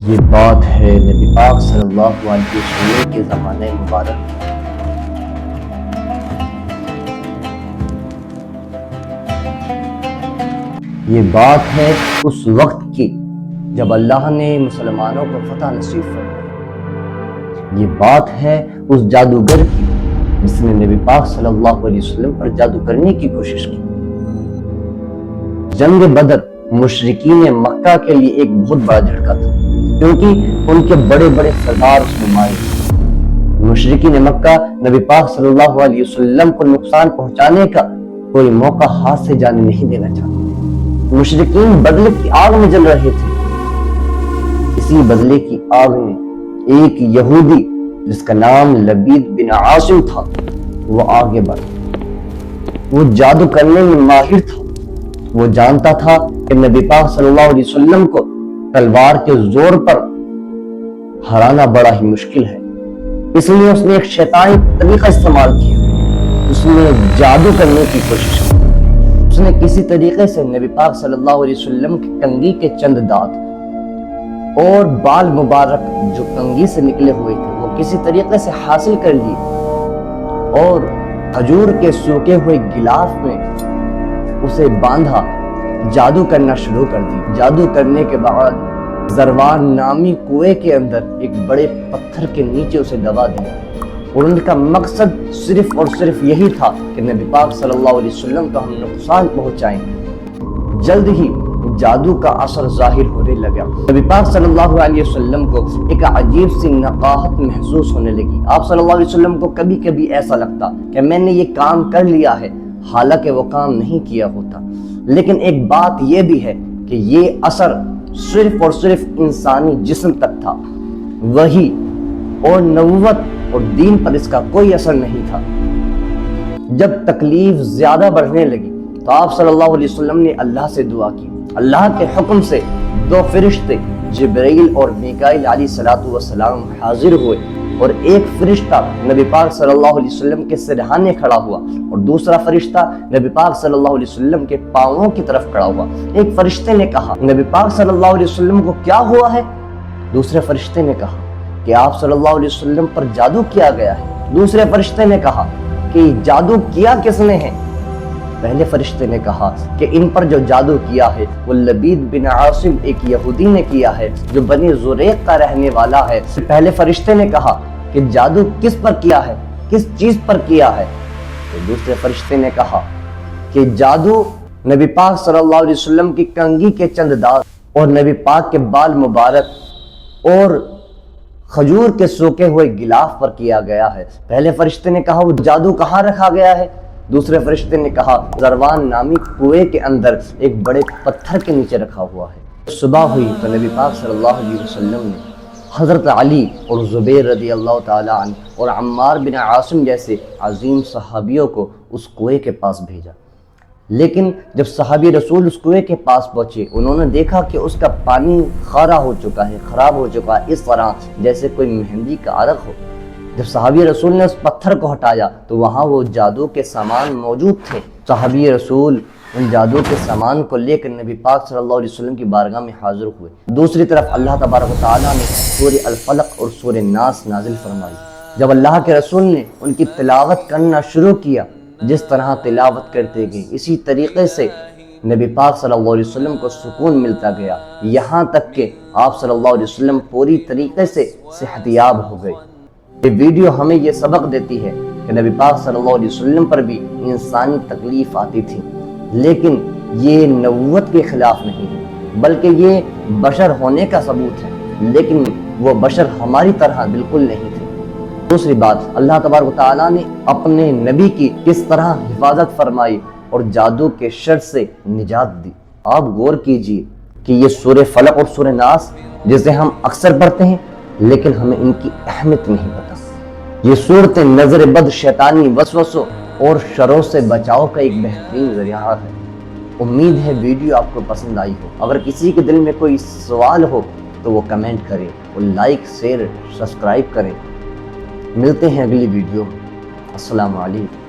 یہ بات ہے نبی پاک صلی اللہ علیہ وسلم کے زمانے مبارک کی۔ یہ بات ہے اس وقت کی جب اللہ نے مسلمانوں کو فتح نصیب فرمائی۔ یہ بات ہے اس جادوگر کی جس نے نبی پاک صلی اللہ علیہ وسلم پر جادو کرنے کی کوشش کی۔ جنگ بدر مشرکین مکہ کے لیے ایک بہت بڑا جھٹکا تھا، کیونکہ ان کے بڑے بڑے سردار اس میں مارے تھے۔ مشرکین مکہ نبی پاک صلی اللہ علیہ وسلم کو نقصان پہنچانے کا کوئی موقع ہاتھ سے جانے نہیں دینا چاہتے تھے۔ مشرکین بدلے کی آگ میں جل رہے تھے۔ اسی بدلے کی آگ میں ایک یہودی جس کا نام لبید بن عاصم تھا وہ آگے بڑھا۔ وہ جادو کرنے میں ماہر تھا۔ وہ جانتا تھا کہ نبی پاک صلی اللہ علیہ وسلم کو تلوار کے زور پر ہرانا بڑا ہی مشکل ہے، اس لیے اس نے ایک شیطانی طریقہ استعمال کیا۔ اس نے جادو کرنے کی کوشش کی۔ اس نے کسی طریقے سے نبی پاک صلی اللہ علیہ وسلم کی کنگھی کے چند دانت اور بال مبارک جو کنگھی سے نکلے ہوئے تھے وہ کسی طریقے سے حاصل کر لیے اور کھجور کے سوکھے ہوئے گلاف میں اسے باندھا، جادو کرنا شروع کر دی۔ جادو کرنے کے بعد زروان نامی کنویں کے اندر ایک بڑے پتھر کے نیچے اسے دبا دیا، اور ان کا مقصد صرف اور صرف یہی تھا کہ نبی پاک صلی اللہ علیہ وسلم کو ہم نقصان پہنچائیں۔ جلد ہی جادو کا اثر ظاہر ہونے لگا۔ نبی پاک صلی اللہ علیہ وسلم کو ایک عجیب سی نقاہت محسوس ہونے لگی۔ آپ صلی اللہ علیہ وسلم کو کبھی کبھی ایسا لگتا کہ میں نے یہ کام کر لیا ہے، حالانکہ وہ کام نہیں کیا ہوتا۔ لیکن ایک بات یہ بھی ہے کہ یہ اثر صرف اور صرف انسانی جسم تک تھا، وحی اور نبوت اور دین پر اس کا کوئی اثر نہیں تھا۔ جب تکلیف زیادہ بڑھنے لگی تو آپ صلی اللہ علیہ وسلم نے اللہ سے دعا کی۔ اللہ کے حکم سے دو فرشتے جبرائیل اور میکائیل علیہ السلام حاضر ہوئے، اور ایک فرشتہ نبی پاک صلی اللہ علیہ وسلم کے سرہانے کھڑا ہوا اور دوسرا فرشتہ نبی پاک صلی اللہ علیہ وسلم کے پاؤں کی طرف کھڑا ہوا۔ ایک فرشتے نے کہا نبی پاک صلی اللہ علیہ وسلم کو کیا ہوا ہے؟ دوسرے فرشتے نے کہا کہ آپ صلی اللہ علیہ وسلم پر جادو کیا گیا ہے۔ دوسرے فرشتے نے کہا کہ جادو کیا کس نے ہے؟ پہلے فرشتے نے کہا کہ ان پر جو جادو کیا ہے وہ لبید بن عاصم ایک یہودی نے کیا ہے جو بنی زریق کا رہنے والا ہے۔ پہلے فرشتے نے کہا کہ جادو کس پر کیا ہے، کس چیز پر کیا ہے؟ تو دوسرے فرشتے نے کہا کہ جادو نبی پاک صلی اللہ علیہ وسلم کی کنگھی کے چند دانت اور نبی پاک کے بال مبارک اور کھجور کے سوکھے ہوئے گلاف پر کیا گیا ہے۔ پہلے فرشتے نے کہا وہ جادو کہاں رکھا گیا ہے؟ دوسرے فرشتے نے کہا زروان نامی کنویں کے اندر ایک بڑے پتھر کے نیچے رکھا ہوا ہے۔ صبح ہوئی تو نبی پاک صلی اللہ علیہ وسلم نے حضرت علی اور زبیر رضی اللہ تعالی عنہ اور عمار بن عاصم جیسے عظیم صحابیوں کو اس کنویں کے پاس بھیجا۔ لیکن جب صحابی رسول اس کنویں کے پاس پہنچے انہوں نے دیکھا کہ اس کا پانی خارا ہو چکا ہے، خراب ہو چکا ہے، اس طرح جیسے کوئی مہندی کا عرق ہو۔ جب صحابی رسول نے اس پتھر کو ہٹایا تو وہاں وہ جادو کے سامان موجود تھے۔ صحابی رسول ان جادو کے سامان کو لے کر نبی پاک صلی اللہ علیہ وسلم کی بارگاہ میں حاضر ہوئے۔ دوسری طرف اللہ تبارک و تعالیٰ نے سورہ الفلق اور سورہ ناس نازل فرمائی۔ جب اللہ کے رسول نے ان کی تلاوت کرنا شروع کیا، جس طرح تلاوت کرتے گئے اسی طریقے سے نبی پاک صلی اللہ علیہ وسلم کو سکون ملتا گیا، یہاں تک کہ آپ صلی اللہ علیہ وسلم پوری طریقے سے صحت یاب ہو گئے۔ یہ ویڈیو ہمیں یہ سبق دیتی ہے کہ نبی پاک صلی اللہ علیہ وسلم پر بھی انسانی تکلیف آتی تھی، لیکن یہ نبوت کے خلاف نہیں ہے، بلکہ یہ بشر ہونے کا ثبوت ہے، لیکن وہ بشر ہماری طرح بالکل نہیں تھے۔ دوسری بات، اللہ تبارک و تعالیٰ نے اپنے نبی کی کس طرح حفاظت فرمائی اور جادو کے شر سے نجات دی۔ آپ غور کیجئے کہ یہ سورہ فلق اور سورہ ناس جسے ہم اکثر پڑھتے ہیں لیکن ہمیں ان کی اہمیت نہیں پتہ۔ یہ صورتیں نظر بد، شیطانی وسوسوں اور شروں سے بچاؤ کا ایک بہترین ذریعہ ہے۔ امید ہے ویڈیو آپ کو پسند آئی ہو۔ اگر کسی کے دل میں کوئی سوال ہو تو وہ کمنٹ کریں اور لائک، شیئر، سبسکرائب کریں۔ ملتے ہیں اگلی ویڈیو میں۔ السلام علیکم۔